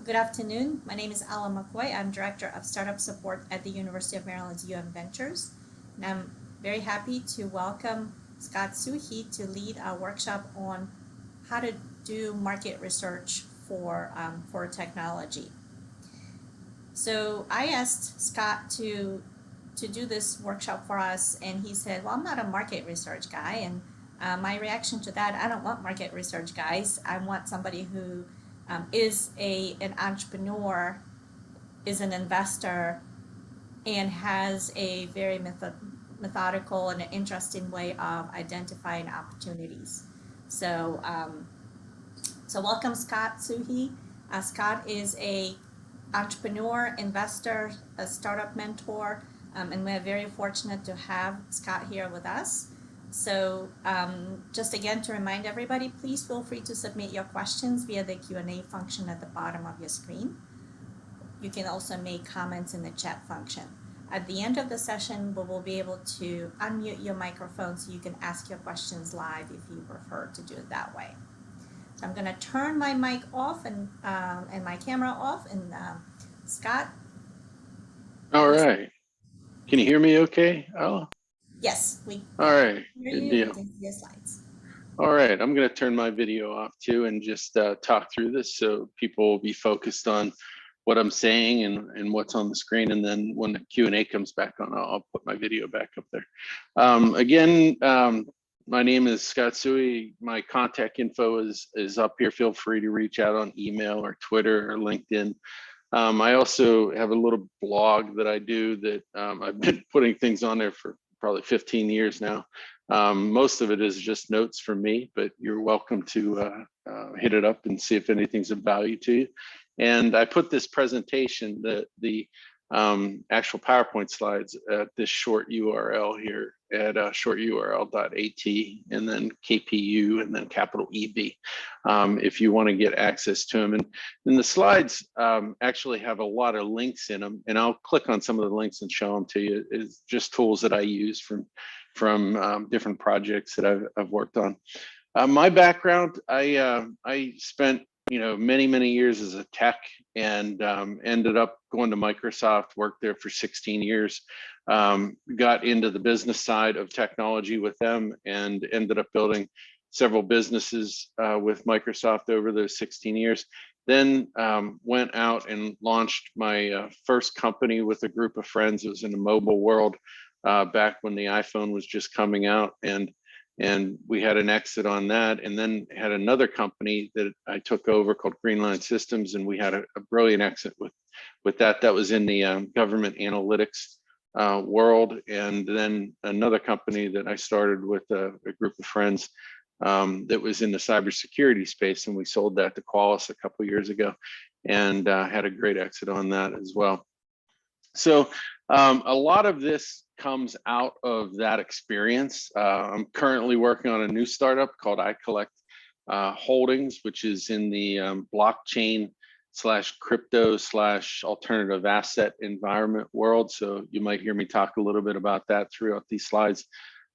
Good afternoon. My name is Alan McCoy. I'm Director of Startup Support at the University of Maryland's UM Ventures. And I'm very happy to welcome Scott Suhy to lead a workshop on how to do market research for technology. So I asked Scott to do this workshop for us, and he said, "Well, I'm not a market research guy." And my reaction to that, I don't want market research guys. I want somebody who is an entrepreneur, is an investor, and has a very methodical and an interesting way of identifying opportunities. So, so welcome, Scott Suhy. Scott is a entrepreneur, investor, a startup mentor, and we're very fortunate to have Scott here with us. So just again to remind everybody, please feel free to submit your questions via the Q&A function at the bottom of your screen. You can also make comments in the chat function. At the end of the session, we will be able to unmute your microphone so you can ask your questions live if you prefer to do it that way. So I'm going to turn my mic off and my camera off. And Scott? All right. Can you hear me okay? Oh, Yes, we all right. hear Good you. deal. We can see your slides. All right. I'm going to turn my video off too and just talk through this so people will be focused on what I'm saying and what's on the screen. And then when the Q&A comes back on, I'll put my video back up there. Again, my name is Scott Suhy. My contact info is up here. Feel free to reach out on email or Twitter or LinkedIn. I also have a little blog that I do that I've been putting things on there for probably 15 years now. Most of it is just notes from me, but you're welcome to hit it up and see if anything's of value to you. And I put this presentation, the actual PowerPoint slides at this short URL here at shorturl.at and then KPU and then capital EB if you want to get access to them. And the slides actually have a lot of links in them, and I'll click on some of the links and show them to you. It's just tools that I use from different projects that I've worked on. My background, I spent many years as a tech and ended up going to Microsoft, worked there for 16 years, got into the business side of technology with them and ended up building several businesses with Microsoft over those 16 years. Then went out and launched my first company with a group of friends. It was in the mobile world back when the iPhone was just coming out, and we had an exit on that, and then had another company that I took over called Greenline Systems, and we had a brilliant exit with that. That was in the government analytics world, and then another company that I started with a group of friends that was in the cybersecurity space, and we sold that to Qualys a couple of years ago, and had a great exit on that as well. So a lot of this comes out of that experience. I'm currently working on a new startup called iCollect Holdings, which is in the blockchain / crypto / alternative asset environment world. So you might hear me talk a little bit about that throughout these slides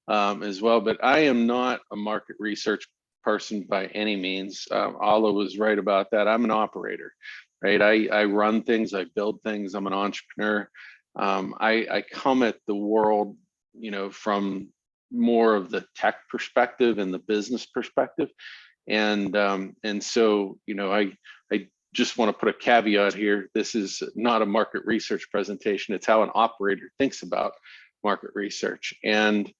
as well. But I am not a market research person by any means. Ala was right about that. I'm an operator, right? I run things, I build things, I'm an entrepreneur. I come at the world, from more of the tech perspective and the business perspective. And so, I just want to put a caveat here. This is not a market research presentation. It's how an operator thinks about market research. And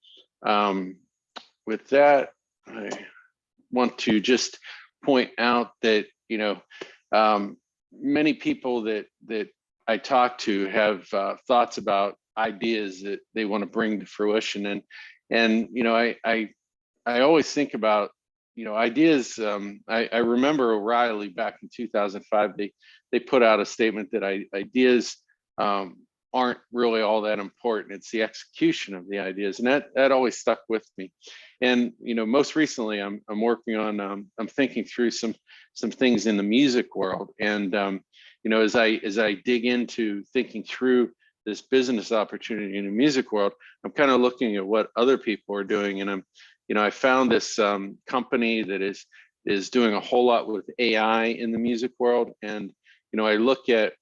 with that, I want to just point out that, many people that I talk to have thoughts about ideas that they want to bring to fruition, and I always think about ideas. I remember O'Reilly back in 2005. They put out a statement that ideas aren't really all that important. It's the execution of the ideas, and that always stuck with me. And most recently, I'm working on I'm thinking through some things in the music world, and as I dig into thinking through this business opportunity in the music world, I'm kind of looking at what other people are doing, and I found this company that is doing a whole lot with AI in the music world, and I look at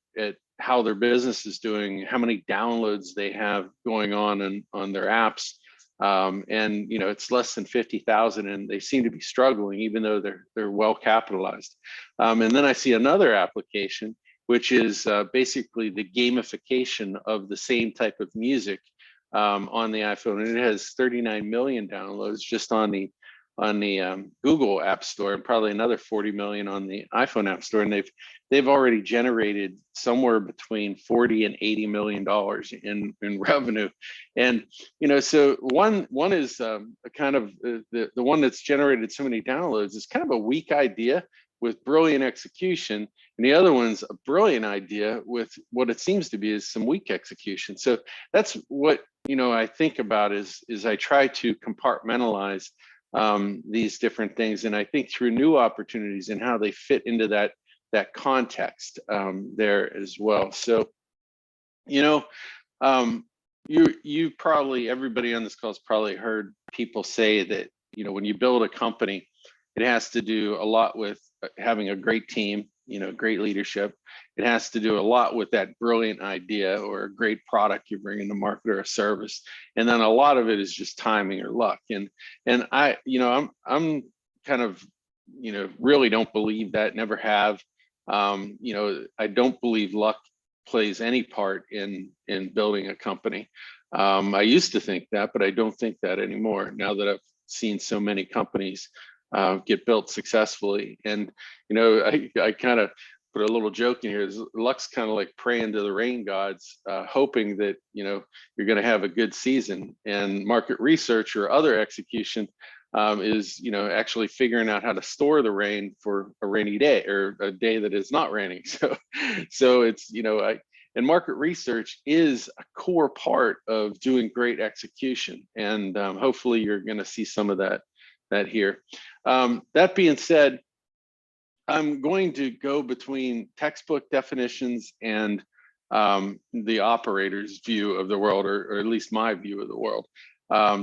how their business is doing, how many downloads they have going on their apps, and it's less than 50,000, and they seem to be struggling, even though they're well capitalized. And then I see another application, which is basically the gamification of the same type of music on the iPhone, and it has 39 million downloads just on the Google App Store, and probably another 40 million on the iPhone App Store, and they've already generated somewhere between 40 and 80 million dollars in revenue. And so one is kind of the one that's generated so many downloads is kind of a weak idea with brilliant execution, and the other one's a brilliant idea with what it seems to be is some weak execution. So that's what I think about is I try to compartmentalize these different things, and I think through new opportunities and how they fit into that context there as well. So you probably, everybody on this call has probably heard people say that when you build a company, it has to do a lot with having a great team, great leadership. It has to do a lot with that brilliant idea or a great product you're bringing to market or a service. And then a lot of it is just timing or luck. And I'm kind of, really don't believe that, never have. I don't believe luck plays any part in building a company. I used to think that, but I don't think that anymore now that I've seen so many companies get built successfully. And I kind of put a little joke in here. Luck's kind of like praying to the rain gods, hoping that you're going to have a good season. And market research or other execution is actually figuring out how to store the rain for a rainy day or a day that is not raining. So it's and market research is a core part of doing great execution. And hopefully you're going to see some of that here. That being said, I'm going to go between textbook definitions and the operator's view of the world, or at least my view of the world.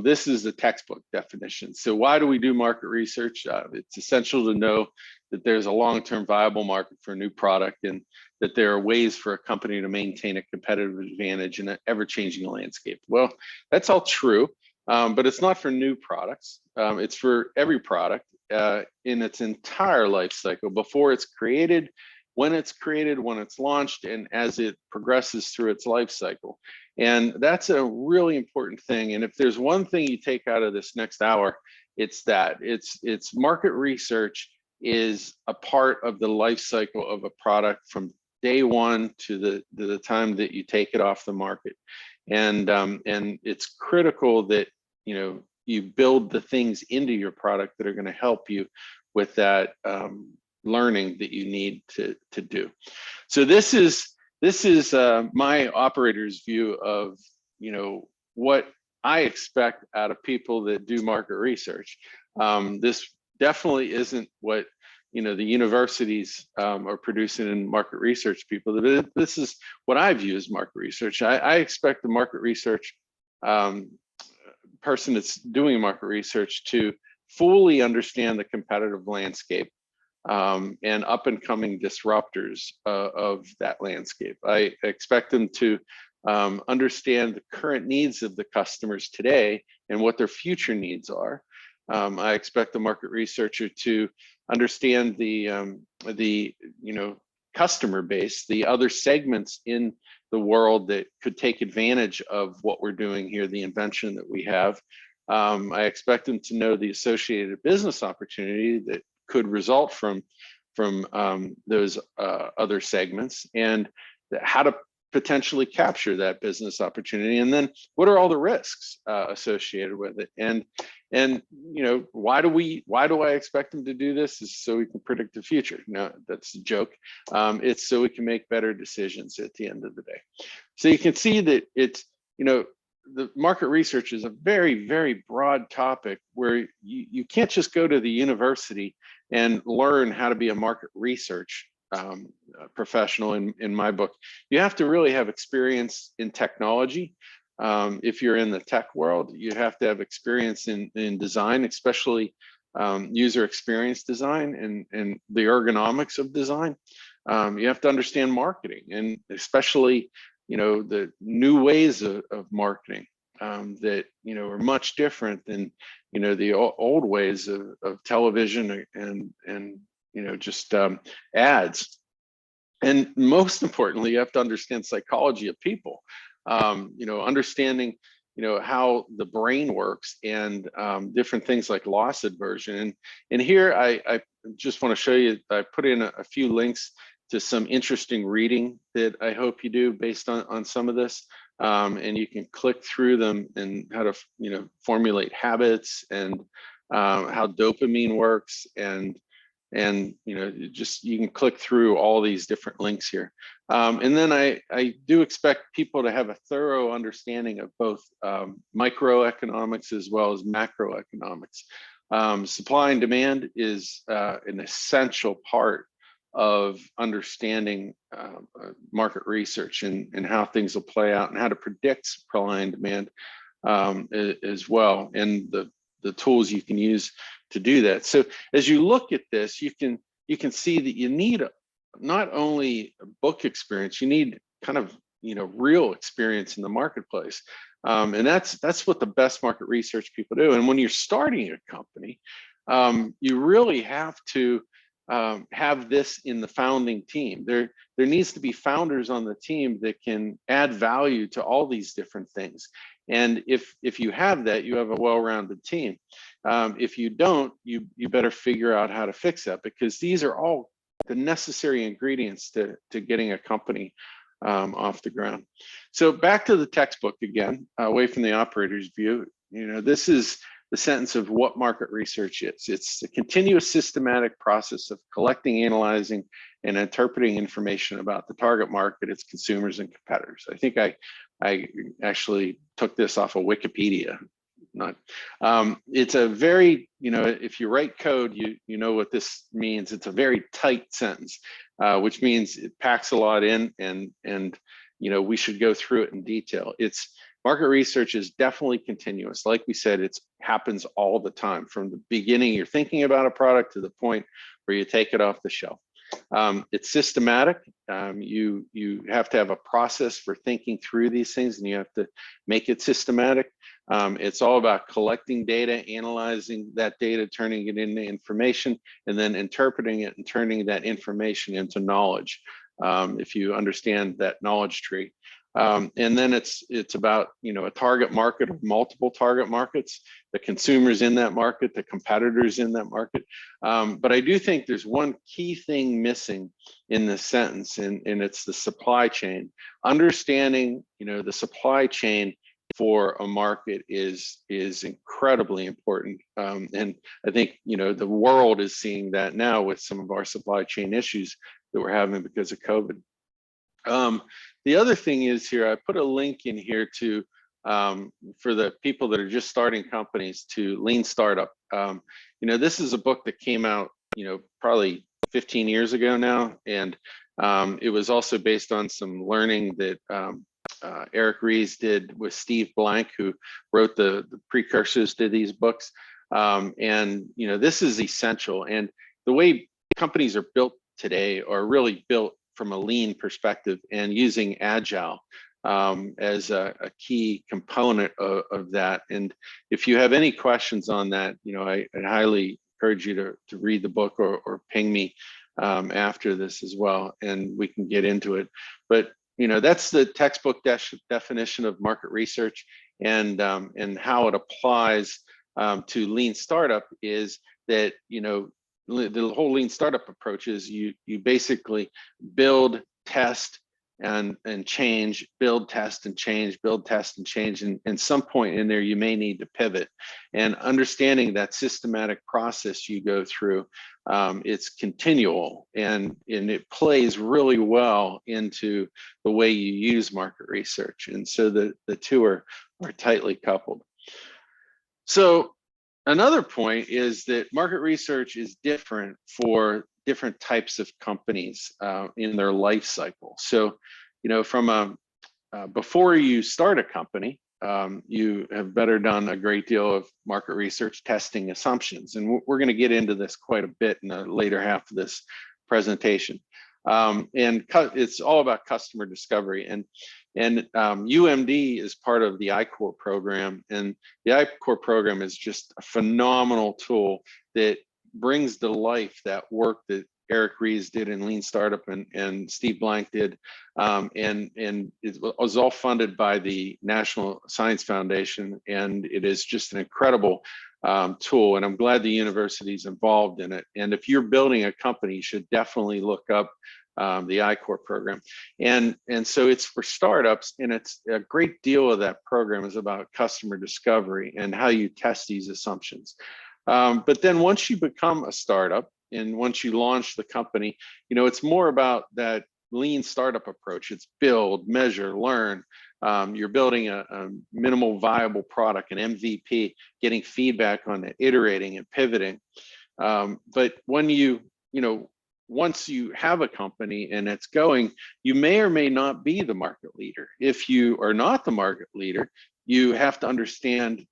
This is the textbook definition. So why do we do market research? It's essential to know that there's a long-term viable market for a new product, and that there are ways for a company to maintain a competitive advantage in an ever-changing landscape. Well, that's all true. But it's not for new products. It's for every product in its entire life cycle, before it's created, when it's launched, and as it progresses through its life cycle. And that's a really important thing. And if there's one thing you take out of this next hour, it's that it's market research is a part of the life cycle of a product from day one to the time that you take it off the market. And it's critical that you build the things into your product that are going to help you with that learning that you need to do. So this is my operator's view of what I expect out of people that do market research. This definitely isn't what the universities are producing in market research people. This is what I view as market research. I expect the market research person that's doing market research to fully understand the competitive landscape and up and coming disruptors of that landscape. I expect them to understand the current needs of the customers today and what their future needs are. I expect the market researcher to understand the customer base, the other segments in the world that could take advantage of what we're doing here, the invention that we have. I expect them to know the associated business opportunity that could result from those other segments, and how to potentially capture that business opportunity. And then what are all the risks associated with it? And why do I expect them to do this? Is so we can predict the future. No, that's a joke. It's so we can make better decisions at the end of the day. So you can see that it's, the market research is a very, very broad topic where you can't just go to the university and learn how to be a market research professional in my book. You have to really have experience in technology. If you're in the tech world, you have to have experience in design, especially user experience design and the ergonomics of design. You have to understand marketing, and especially, the new ways of marketing that, are much different than, the old ways of television and just ads. And most importantly, you have to understand psychology of people, understanding, how the brain works, and different things like loss aversion. And here I just want to show you, I put in a few links to some interesting reading that I hope you do based on some of this. And you can click through them, and how to, formulate habits, and how dopamine works, and just, you can click through all these different links here. And then I do expect people to have a thorough understanding of both microeconomics as well as macroeconomics. Supply and demand is an essential part of understanding market research, and how things will play out, and how to predict supply and demand as well, and the tools you can use to do that. So as you look at this, you can see that you need not only a book experience, you need kind of, real experience in the marketplace. And that's what the best market research people do. And when you're starting a company, you really have to have this in the founding team. There needs to be founders on the team that can add value to all these different things. And if you have that, you have a well-rounded team. If you don't, you better figure out how to fix that, because these are all the necessary ingredients to getting a company off the ground. So back to the textbook again, away from the operator's view. This is the sentence of what market research is. It's a continuous systematic process of collecting, analyzing, and interpreting information about the target market, its consumers and competitors. I think I actually took this off of Wikipedia. It's a very, if you write code, you know what this means. It's a very tight sentence, which means it packs a lot in, and we should go through it in detail. Market research is definitely continuous. Like we said, it happens all the time, from the beginning you're thinking about a product to the point where you take it off the shelf. It's systematic. You have to have a process for thinking through these things, and you have to make it systematic. It's all about collecting data, analyzing that data, turning it into information, and then interpreting it and turning that information into knowledge, if you understand that knowledge tree. And then it's about, a target market or multiple target markets, the consumers in that market, the competitors in that market. But I do think there's one key thing missing in this sentence, and it's the supply chain. Understanding, the supply chain for a market is incredibly important. And I think, the world is seeing that now with some of our supply chain issues that we're having because of COVID. The other thing is here, I put a link in here to, for the people that are just starting companies, to Lean Startup. This is a book that came out, probably 15 years ago now. And it was also based on some learning that Eric Ries did with Steve Blank, who wrote the precursors to these books. And, this is essential. And the way companies are built today are really built from a lean perspective, and using agile as a key component of that. And if you have any questions on that, I highly encourage you to read the book, or ping me after this as well, and we can get into it. But that's the textbook definition of market research, and how it applies to Lean Startup is that, the whole Lean Startup approach is you basically build, test, and change, build, test, and change, build, test, and change. And some point in there, you may need to pivot. And understanding that systematic process you go through, it's continual, and it plays really well into the way you use market research. And so the two are tightly coupled. So another point is that market research is different for different types of companies in their life cycle. So, from before you start a company, you have better done a great deal of market research, testing assumptions. And we're going to get into this quite a bit in the later half of this presentation. It's all about customer discovery. And UMD is part of the I-Core program, and the I-Core program is just a phenomenal tool that brings to life that work that Eric Ries did in Lean Startup and Steve Blank did, and it was all funded by the National Science Foundation, and it is just an incredible tool, and I'm glad the university's involved in it. And if you're building a company, you should definitely look up the I-Core program. And so it's for startups, and it's a great deal of that program is about customer discovery and how you test these assumptions. But then once you become a startup and once you launch the company, it's more about that lean startup approach. It's build, measure, learn. You're building a minimal viable product, an MVP, getting feedback on it, iterating and pivoting. But when once you have a company and it's going, you may or may not be the market leader. If you are not the market leader, you have to understand,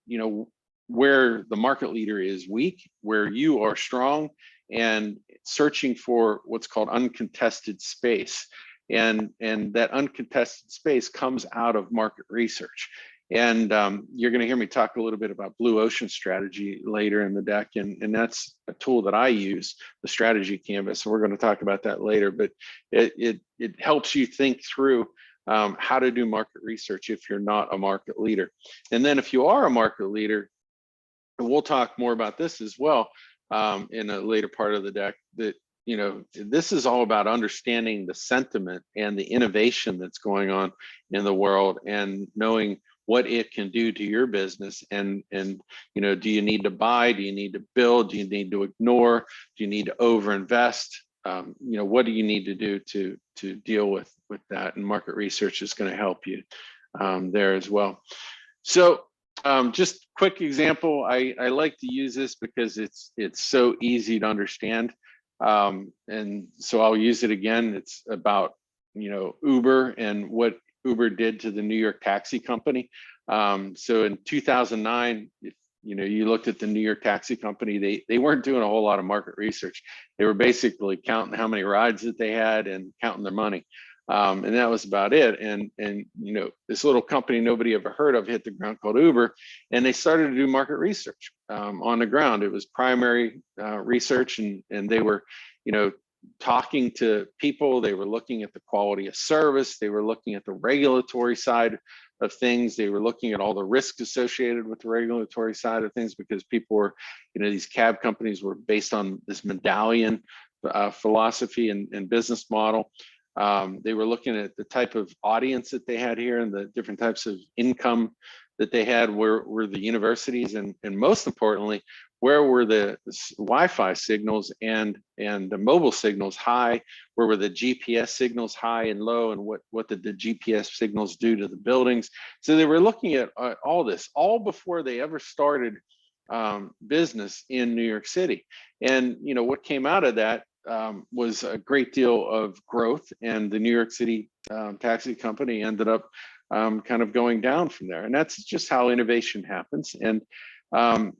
where the market leader is weak, where you are strong, and searching for what's called uncontested space. And that uncontested space comes out of market research. And you're going to hear me talk a little bit about blue ocean strategy later in the deck. And that's a tool that I use, the strategy canvas. And we're going to talk about that later, but it helps you think through how to do market research if you're not a market leader. And then if you are a market leader, and we'll talk more about this as well in a later part of the deck, that this is all about understanding the sentiment and the innovation that's going on in the world and knowing what it can do to your business. And do you need to buy? Do you need to build? Do you need to ignore? Do you need to overinvest? What do you need to do to deal with that? And market research is going to help you there as well. So just quick example, I like to use this because it's so easy to understand. And so I'll use it again. It's about, Uber and what Uber did to the New York taxi company. So in 2009, if you looked at the New York taxi company, they weren't doing a whole lot of market research. They were basically counting how many rides that they had and counting their money. And that was about it. And this little company nobody ever heard of hit the ground called Uber, and they started to do market research on the ground. It was primary research, and they were, talking to people. They were looking at the quality of service. They were looking at the regulatory side of things. They were looking at all the risks associated with the regulatory side of things, because people were, these cab companies were based on this medallion philosophy and business model. They were looking at the type of audience that they had here and the different types of income that they had. Where were the universities, and most importantly, where were the Wi-Fi signals and the mobile signals high? Where were the GPS signals high and low? And what did the GPS signals do to the buildings? So they were looking at all this, all before they ever started business in New York City. And what came out of that was a great deal of growth, and the New York City taxi company ended up kind of going down from there. And that's just how innovation happens. And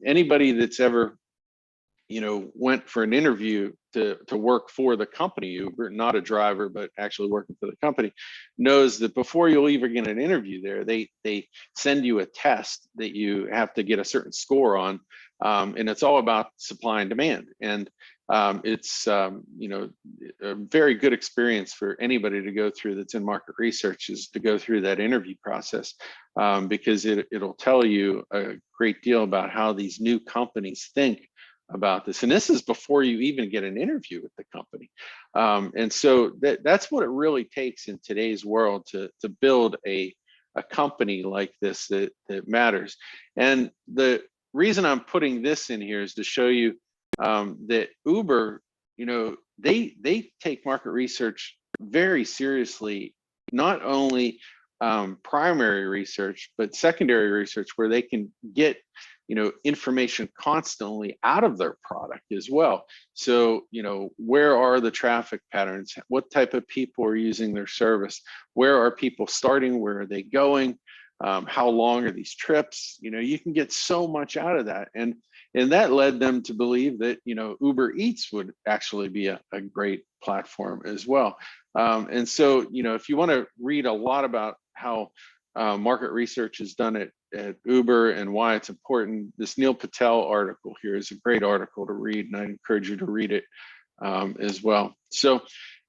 anybody that's ever, went for an interview to work for the company, Uber, not a driver, but actually working for the company, knows that before you'll even get an interview there, they send you a test that you have to get a certain score on. And it's all about supply and demand. And it's a very good experience for anybody to go through that's in market research, is to go through that interview process, because it'll tell you a great deal about how these new companies think about this. And this is before you even get an interview with the company. And so that's what it really takes in today's world to build a company like this that matters. And the reason I'm putting this in here is to show you that Uber, they take market research very seriously, not only primary research, but secondary research, where they can get, information constantly out of their product as well. So, where are the traffic patterns? What type of people are using their service? Where are people starting? Where are they going? How long are these trips? You can get so much out of that. And and that led them to believe that, Uber Eats would actually be a great platform as well. And so, if you want to read a lot about how market research is done at Uber and why it's important, this Neil Patel article here is a great article to read, and I encourage you to read it as well. So,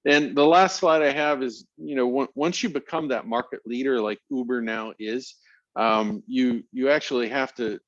and the last slide I have is, once you become that market leader like Uber now is, you actually have to,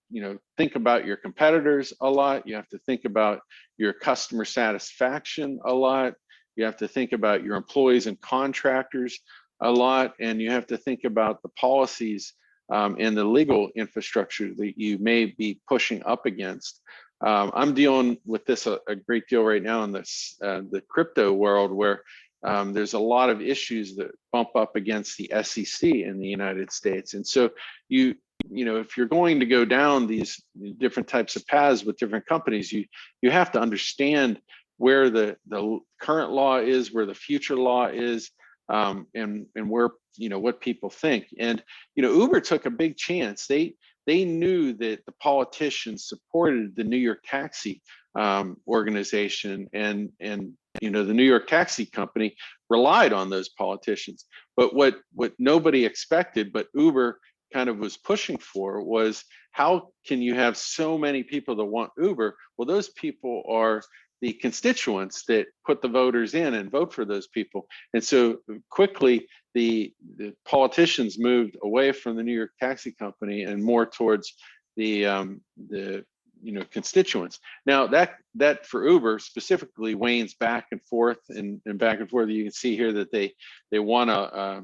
think about your competitors a lot. You have to think about your customer satisfaction a lot. You have to think about your employees and contractors a lot, and you have to think about the policies and the legal infrastructure that you may be pushing up against. I'm dealing with this a great deal right now in this the crypto world, where there's a lot of issues that bump up against the SEC in the United States. And so if you're going to go down these different types of paths with different companies, you have to understand where the current law is, where the future law is, and where, what people think. And Uber took a big chance. They knew that the politicians supported the New York Taxi organization, and the New York Taxi Company relied on those politicians. But what nobody expected, but Uber kind of was pushing for, was how can you have so many people that want Uber? Well, those people are the constituents that put the voters in and vote for those people. And so quickly, the politicians moved away from the New York Taxi Company and more towards the constituents. Now that for Uber specifically wanes back and forth and back and forth. You can see here that they won a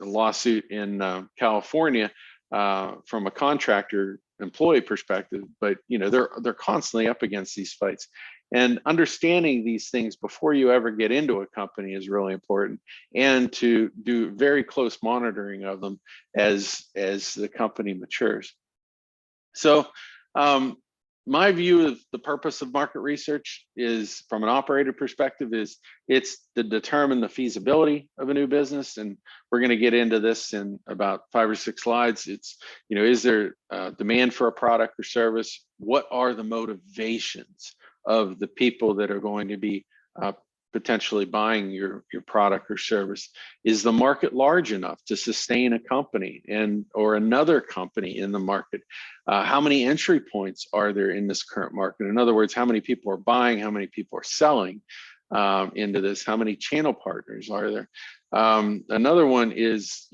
lawsuit in California from a contractor employee perspective, but they're constantly up against these fights. And understanding these things before you ever get into a company is really important, and to do very close monitoring of them as the company matures. So my view of the purpose of market research is, from an operator perspective, is it's to determine the feasibility of a new business. And we're going to get into this in about 5 or 6 slides. It's, is there demand for a product or service? What are the motivations of the people that are going to be potentially buying your product or service? Is the market large enough to sustain a company or another company in the market? How many entry points are there in this current market? In other words, how many people are buying? How many people are selling into this? How many channel partners are there? Another one is,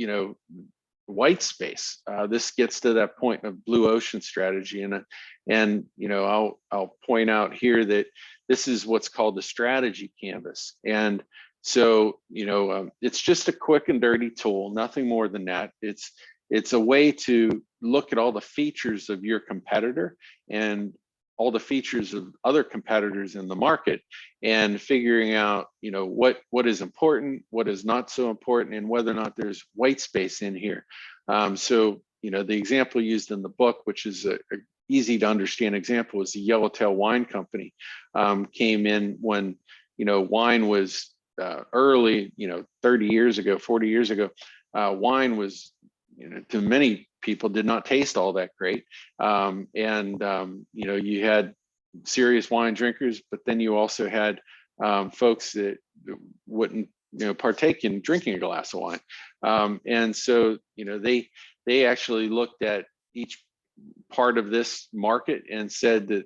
white space. This gets to that point of blue ocean strategy, and I'll point out here that this is what's called the strategy canvas. And so it's just a quick and dirty tool, nothing more than that. It's a way to look at all the features of your competitor and all the features of other competitors in the market, and figuring out what is important, what is not so important, and whether or not there's white space in here. So the example used in the book, which is a easy to understand example, is the Yellowtail Wine Company. Came in when wine was early, 30 years ago, 40 years ago. Wine was, to many people, did not taste all that great. You had serious wine drinkers, but then you also had folks that wouldn't partake in drinking a glass of wine. And so they actually looked at each part of this market and said that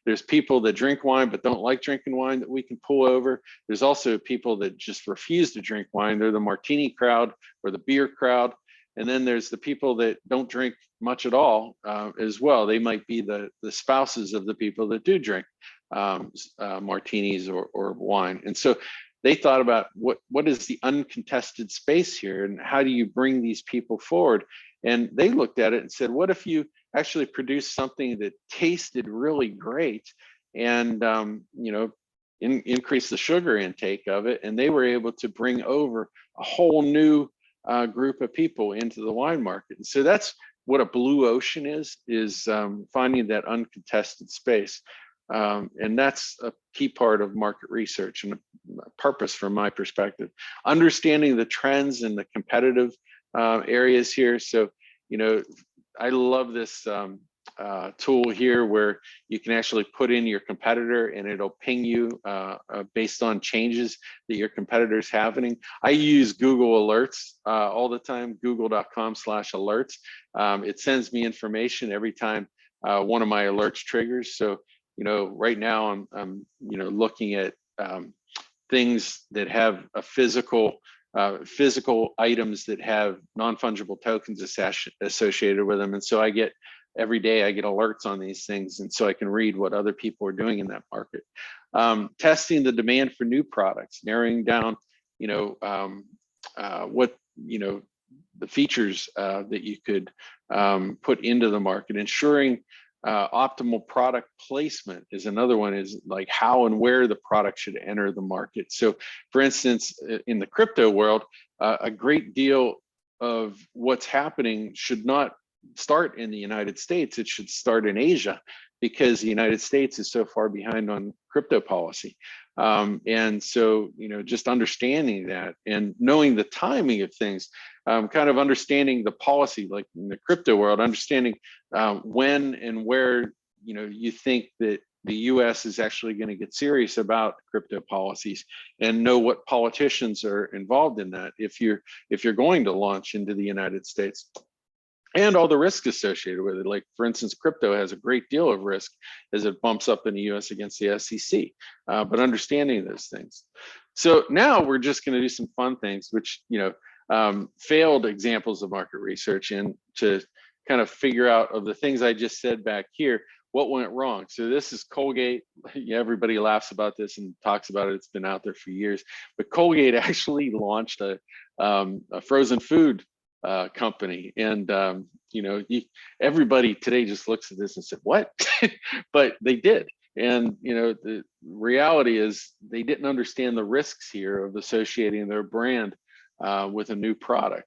there's people that drink wine but don't like drinking wine that we can pull over. There's also people that just refuse to drink wine. They're the martini crowd or the beer crowd. And then there's the people that don't drink much at all as well. They might be the spouses of the people that do drink martinis or wine. And so they thought about what is the uncontested space here, and how do you bring these people forward? And they looked at it and said, what if you actually produced something that tasted really great and increase the sugar intake of it? And they were able to bring over a whole new group of people into the wine market. And so that's what a blue ocean is finding that uncontested space. And that's a key part of market research and a purpose from my perspective. Understanding the trends and the competitive areas here. So, I love this tool here where you can actually put in your competitor and it'll ping you based on changes that your competitor's having. I use Google Alerts all the time, google.com/alerts. It sends me information every time one of my alerts triggers. So, right now I'm looking at things that have a physical items that have non-fungible tokens associated with them. And so every day I get alerts on these things. And so I can read what other people are doing in that market. Testing the demand for new products, narrowing down, what, the features that you could put into the market, ensuring optimal product placement is another one, is like how and where the product should enter the market. So for instance, in the crypto world, a great deal of what's happening should not start in the United States. It should start in Asia, because the United States is so far behind on crypto policy. And so, just understanding that and knowing the timing of things, kind of understanding the policy, like in the crypto world, understanding when and where, you think that the US is actually going to get serious about crypto policies, and know what politicians are involved in that if you're going to launch into the United States. And all the risk associated with it. Like, for instance, crypto has a great deal of risk as it bumps up in the US against the SEC, but understanding those things. So now we're just going to do some fun things, which, failed examples of market research, and to kind of figure out, of the things I just said back here, what went wrong. So this is Colgate. Everybody laughs about this and talks about it. It's been out there for years, but Colgate actually launched a frozen food company, and everybody today just looks at this and said, what? But they did. And the reality is they didn't understand the risks here of associating their brand with a new product.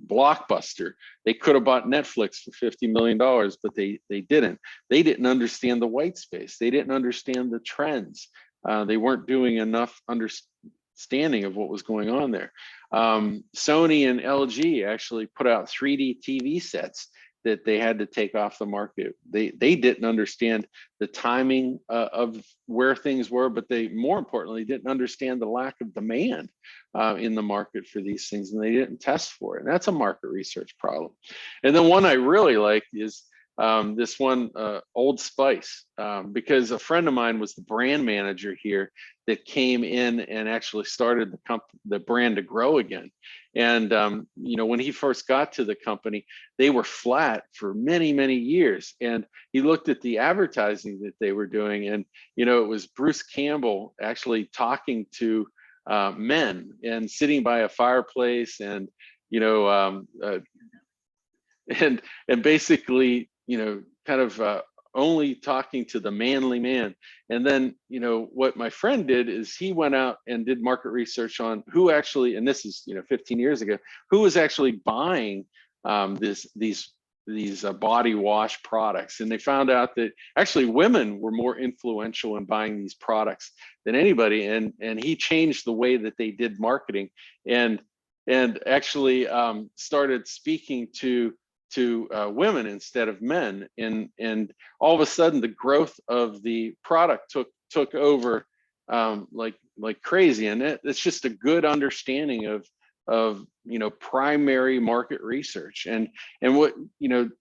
Blockbuster, they could have bought Netflix for $50 million, but they didn't. They didn't understand the white space. They didn't understand the trends. They weren't doing enough understanding of what was going on there. Sony and LG actually put out 3D TV sets that they had to take off the market. They didn't understand the timing of where things were, but they, more importantly, didn't understand the lack of demand in the market for these things, and they didn't test for it. And that's a market research problem. And then one I really like is this one, Old Spice, because a friend of mine was the brand manager here that came in and actually started the brand to grow again. And when he first got to the company, they were flat for many, many years. And he looked at the advertising that they were doing, and it was Bruce Campbell actually talking to men and sitting by a fireplace, and and basically kind of only talking to the manly man. And then, what my friend did is he went out and did market research on who actually, and this is, 15 years ago, who was actually buying these body wash products. And they found out that actually women were more influential in buying these products than anybody. And he changed the way that they did marketing, and actually started speaking to women instead of men, and all of a sudden the growth of the product took over like crazy. And it's just a good understanding of primary market research, and what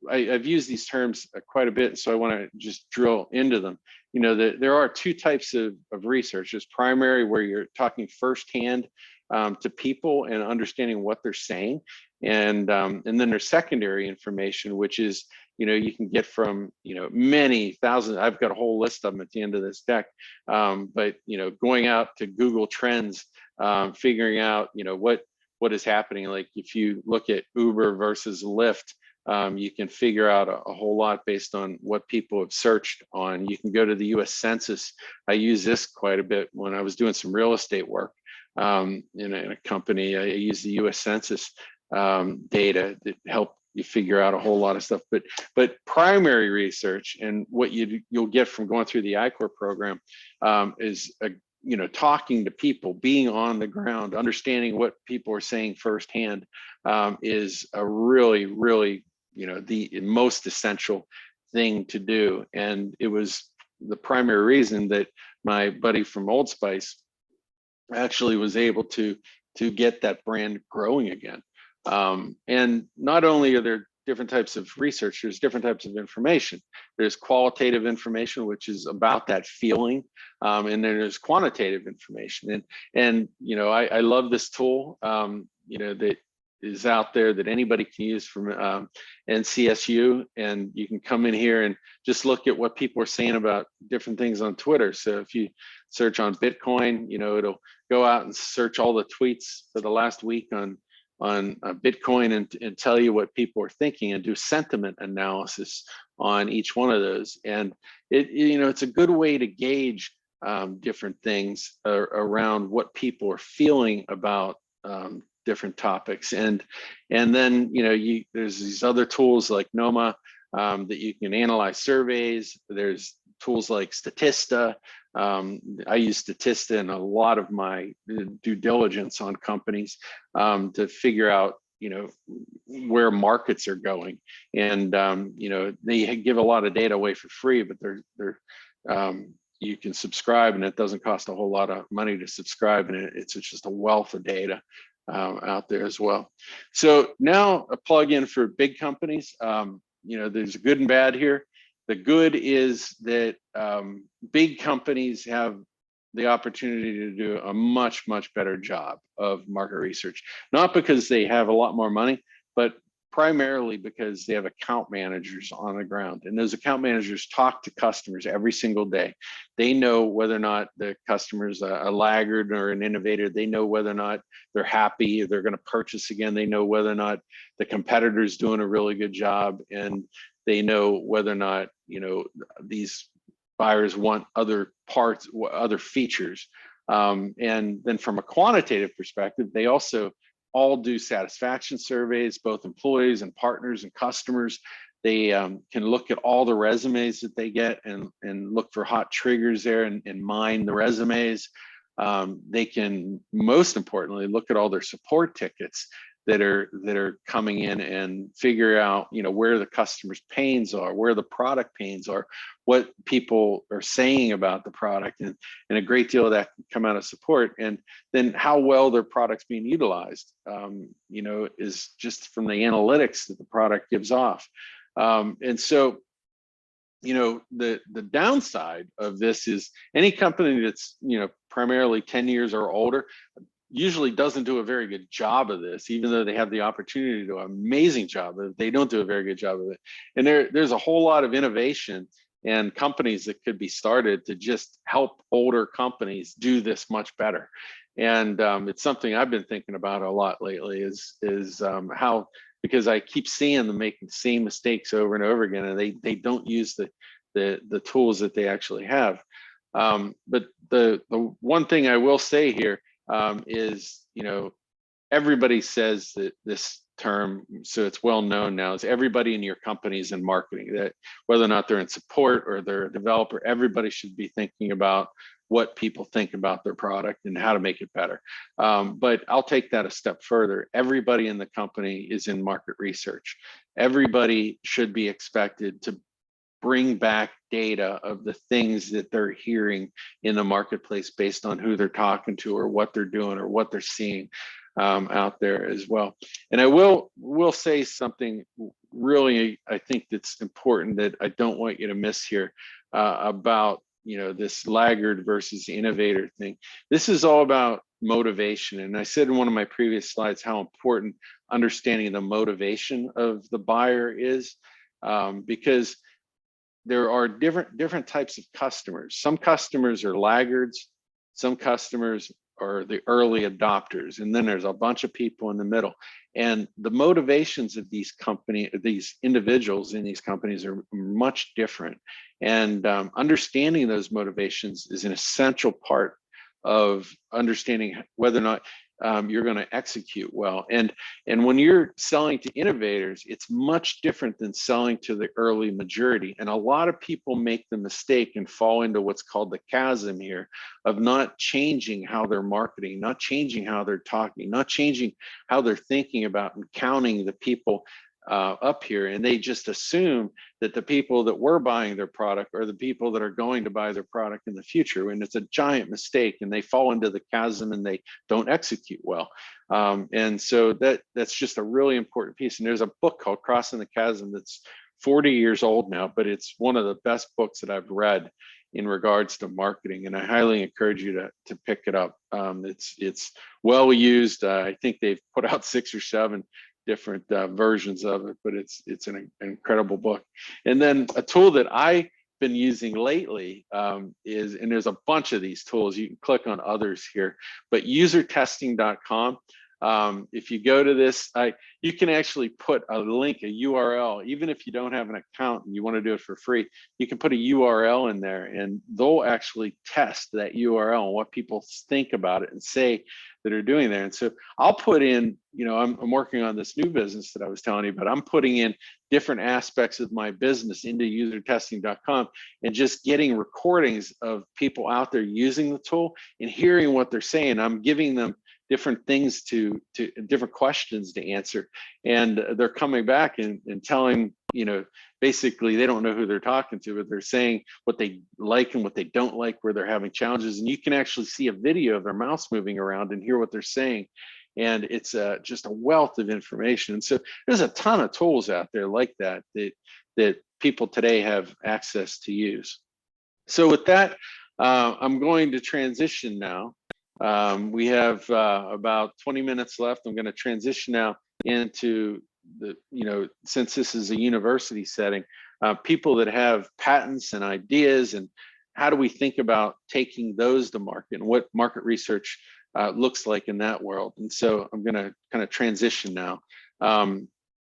I've used these terms quite a bit, so I want to just drill into them. There are two types of research. There's primary, where you're talking firsthand to people and understanding what they're saying, and then there's secondary information, which is you can get from many thousands. I've got a whole list of them at the end of this deck, but going out to Google Trends, figuring out what is happening. Like if you look at Uber versus Lyft, you can figure out a whole lot based on what people have searched on. You can go to the US Census. I use this quite a bit when I was doing some real estate work in a company. I use the US Census data that help you figure out a whole lot of stuff. But primary research, and what you'll get from going through the I-Corps program, is talking to people, being on the ground, understanding what people are saying firsthand, is a really, really the most essential thing to do. And it was the primary reason that my buddy from Old Spice actually was able to get that brand growing again. And not only are there different types of research, there's different types of information. There's qualitative information, which is about that feeling, and then there's quantitative information. And you know, I love this tool, you know, that is out there that anybody can use from NCSU, and you can come in here and just look at what people are saying about different things on Twitter. So if you search on Bitcoin, you know, it'll go out and search all the tweets for the last week on Bitcoin and tell you what people are thinking, and do sentiment analysis on each one of those. And it, you know, it's a good way to gauge different things around what people are feeling about different topics. And then, you know, there's these other tools like Noma that you can analyze surveys. There's tools like Statista. I use Statista in a lot of my due diligence on companies to figure out, you know, where markets are going. And you know, they give a lot of data away for free, but they're you can subscribe, and it doesn't cost a whole lot of money to subscribe, and it's just a wealth of data out there as well. So now a plug-in for big companies. You know, there's good and bad here. The good is that big companies have the opportunity to do a much, much better job of market research, not because they have a lot more money, but primarily because they have account managers on the ground. And those account managers talk to customers every single day. They know whether or not the customer's a laggard or an innovator. They know whether or not they're happy, they're going to purchase again. They know whether or not the competitor's doing a really good job, and they know whether or not, you know, these buyers want other parts, other features. And then from a quantitative perspective, they also all do satisfaction surveys, both employees and partners and customers. They can look at all the resumes that they get and look for hot triggers there and mine the resumes. They can, most importantly, look at all their support tickets that are coming in and figure out, you know, where the customer's pains are, where the product pains are, what people are saying about the product, and a great deal of that can come out of support. And then how well their product's being utilized, you know, is just from the analytics that the product gives off. And so, you know, the downside of this is any company that's, you know, primarily 10 years or older usually doesn't do a very good job of this, even though they have the opportunity to do an amazing job of it. They don't do a very good job of it. And there's a whole lot of innovation and companies that could be started to just help older companies do this much better. And it's something I've been thinking about a lot lately is how, because I keep seeing them making the same mistakes over and over again, and they don't use the tools that they actually have. But the one thing I will say here is, you know, everybody says that this term, so it's well known now, is everybody in your company is in marketing, that whether or not they're in support or they're a developer, everybody should be thinking about what people think about their product and how to make it better. But I'll take that a step further. Everybody in the company is in market research. Everybody should be expected to bring back data of the things that they're hearing in the marketplace based on who they're talking to or what they're doing or what they're seeing out there as well. And I will say something really, I think that's important that I don't want you to miss here about, you know, this laggard versus innovator thing. This is all about motivation. And I said in one of my previous slides how important understanding the motivation of the buyer is, because there are different types of customers. Some customers are laggards, some customers are the early adopters, and then there's a bunch of people in the middle. And the motivations of these individuals in these companies are much different. And understanding those motivations is an essential part of understanding whether or not you're going to execute well. And when you're selling to innovators, it's much different than selling to the early majority. And a lot of people make the mistake and fall into what's called the chasm here of not changing how they're marketing, not changing how they're talking, not changing how they're thinking about and counting the people up here, and they just assume that the people that were buying their product are the people that are going to buy their product in the future, and it's a giant mistake, and they fall into the chasm and they don't execute well. And so that's just a really important piece. And there's a book called Crossing the Chasm that's 40 years old now, but it's one of the best books that I've read in regards to marketing, and I highly encourage you to pick it up. It's well used. I think they've put out 6 or 7 different versions of it, but it's an incredible book. And then a tool that I've been using lately is, and there's a bunch of these tools, you can click on others here, but usertesting.com. If you go to this, you can actually put a link, a URL, even if you don't have an account and you want to do it for free, you can put a URL in there and they'll actually test that URL and what people think about it and say that are doing there. And so I'll put in, I'm working on this new business that I was telling you about. I'm putting in different aspects of my business into usertesting.com and just getting recordings of people out there using the tool and hearing what they're saying. I'm giving them different things to different questions to answer, and they're coming back and telling, basically they don't know who they're talking to, but they're saying what they like and what they don't like, where they're having challenges, and you can actually see a video of their mouse moving around and hear what they're saying. And it's just a wealth of information. And so there's a ton of tools out there like that people today have access to use. So with that, I'm going to transition now. We have about 20 minutes left. I'm going to transition now into the, since this is a university setting, people that have patents and ideas, and how do we think about taking those to market and what market research looks like in that world. And so I'm going to kind of transition now.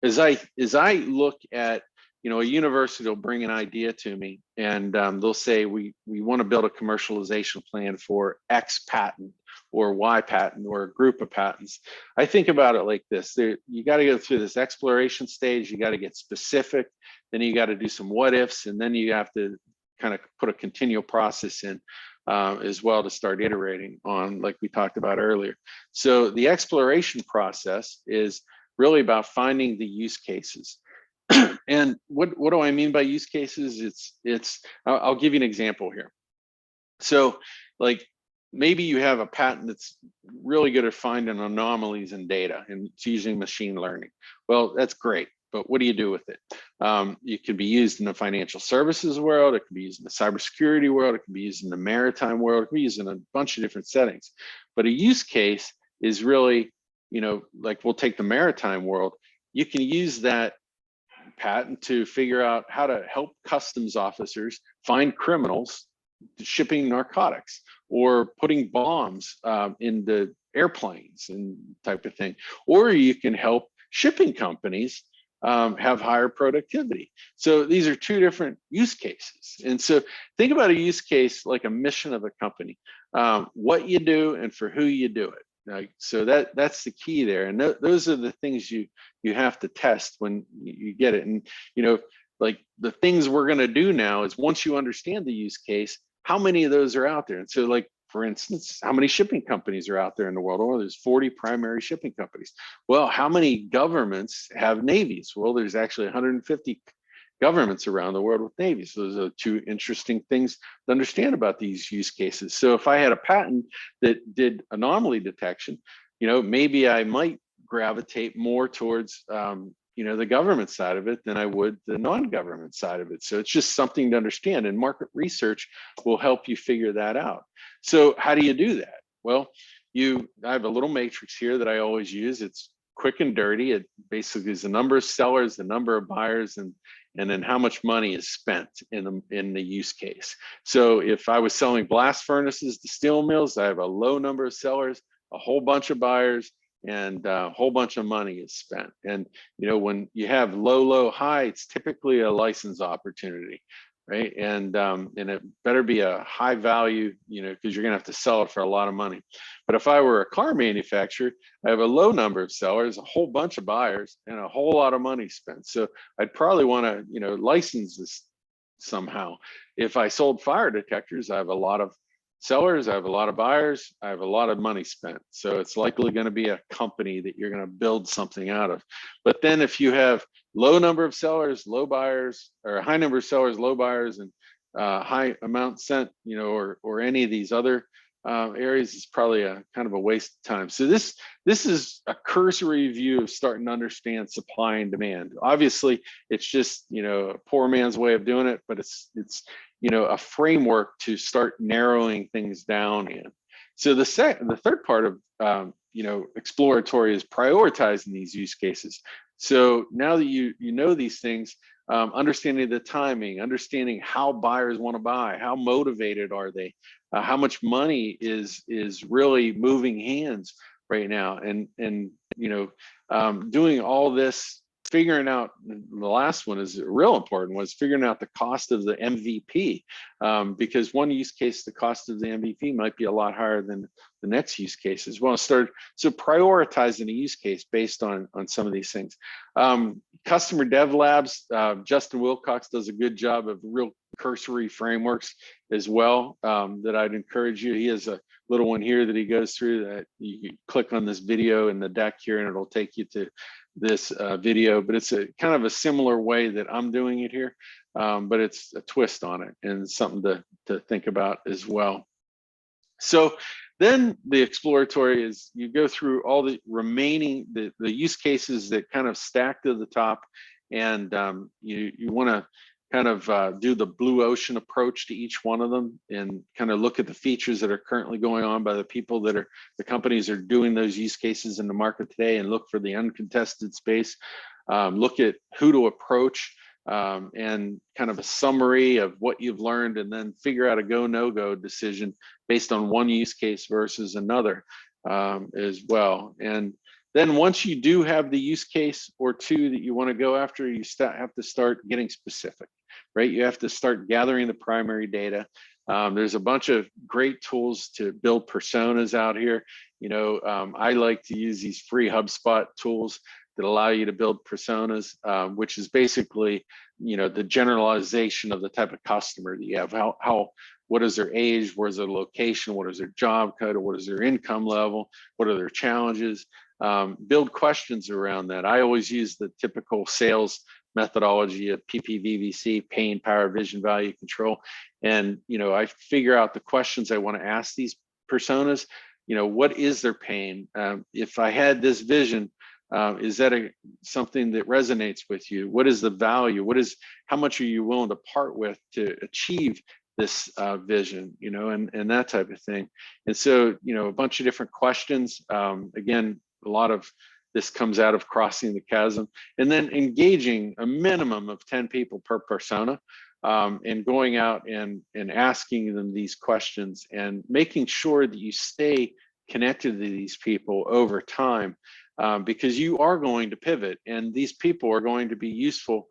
As I look at, a university will bring an idea to me, and they'll say, we want to build a commercialization plan for X patent or Y patent or a group of patents. I think about it like this: you got to go through this exploration stage, you got to get specific, then you got to do some what ifs, and then you have to kind of put a continual process in as well to start iterating on, like we talked about earlier. So the exploration process is really about finding the use cases. And what do I mean by use cases? I'll give you an example here. So like maybe you have a patent that's really good at finding anomalies in data, and it's using machine learning. Well, that's great, but what do you do with it? It can be used in the financial services world, it can be used in the cybersecurity world, it can be used in the maritime world, it can be used in a bunch of different settings. But a use case is really, like we'll take the maritime world, you can use that patent to figure out how to help customs officers find criminals shipping narcotics or putting bombs in the airplanes and type of thing. Or you can help shipping companies have higher productivity. So these are 2 different use cases. And so think about a use case like a mission of a company, what you do and for who you do it. So that's the key there, and those are the things you have to test when you get it. And like the things we're going to do now is, once you understand the use case, how many of those are out there? And so, like for instance, how many shipping companies are out there in the world? Well, there's 40 primary shipping companies. Well, how many governments have navies? Well, there's actually 150 governments around the world with navies. So those are 2 interesting things to understand about these use cases. So if I had a patent that did anomaly detection, maybe I might gravitate more towards the government side of it than I would the non-government side of it. So it's just something to understand, and market research will help you figure that out. So how do you do that? Well, I have a little matrix here that I always use. It's quick and dirty. It basically is the number of sellers, the number of buyers, and then how much money is spent in the use case. So if I was selling blast furnaces to steel mills, I have a low number of sellers, a whole bunch of buyers, and a whole bunch of money is spent. And when you have low, high, it's typically a license opportunity, right? And it better be a high value, because you're gonna have to sell it for a lot of money. But if I were a car manufacturer, I have a low number of sellers, a whole bunch of buyers, and a whole lot of money spent. So I'd probably want to, license this somehow. If I sold fire detectors, I have a lot of sellers, I have a lot of buyers, I have a lot of money spent. So it's likely going to be a company that you're going to build something out of. But then if you have low number of sellers, low buyers, or a high number of sellers, low buyers, and high amount sent, or any of these other areas, is probably a kind of a waste of time. So this is a cursory view of starting to understand supply and demand. Obviously, it's just a poor man's way of doing it, but it's a framework to start narrowing things down in. So the third part of exploratory is prioritizing these use cases. So now that you know these things, understanding the timing, understanding how buyers want to buy, how motivated are they, how much money is really moving hands right now, and doing all this, figuring out, the last one is real important, was figuring out the cost of the MVP, because one use case, the cost of the MVP might be a lot higher than the next use case as well. So prioritizing a use case based on some of these things. Customer Dev Labs, Justin Wilcox does a good job of real cursory frameworks as well, that I'd encourage you. He has a little one here that he goes through that you can click on this video in the deck here and it'll take you to this video, but it's a kind of a similar way that I'm doing it here, but it's a twist on it and something to think about as well. So then the exploratory is you go through all the remaining, the use cases that kind of stack to the top, and you want to kind of do the blue ocean approach to each one of them and kind of look at the features that are currently going on by the people that are, the companies are doing those use cases in the market today, and look for the uncontested space, look at who to approach, and kind of a summary of what you've learned, and then figure out a go, no go decision based on one use case versus another, as well. And then once you do have the use case or two that you want to go after, you have to start getting specific, right? You have to start gathering the primary data. There's a bunch of great tools to build personas out here. I like to use these free HubSpot tools that allow you to build personas, which is basically, the generalization of the type of customer that you have. What is their age? Where's their location? What is their job code? What is their income level? What are their challenges? Build questions around that. I always use the typical sales methodology of PPVVC, pain, power, vision, value, control. And, I figure out the questions I want to ask these personas. What is their pain? If I had this vision, is that something that resonates with you? What is the value? How much are you willing to part with to achieve this vision, and that type of thing. And so, a bunch of different questions. Again, a lot of this comes out of crossing the chasm, and then engaging a minimum of 10 people per persona, and going out and asking them these questions, and making sure that you stay connected to these people over time, because you are going to pivot, and these people are going to be useful,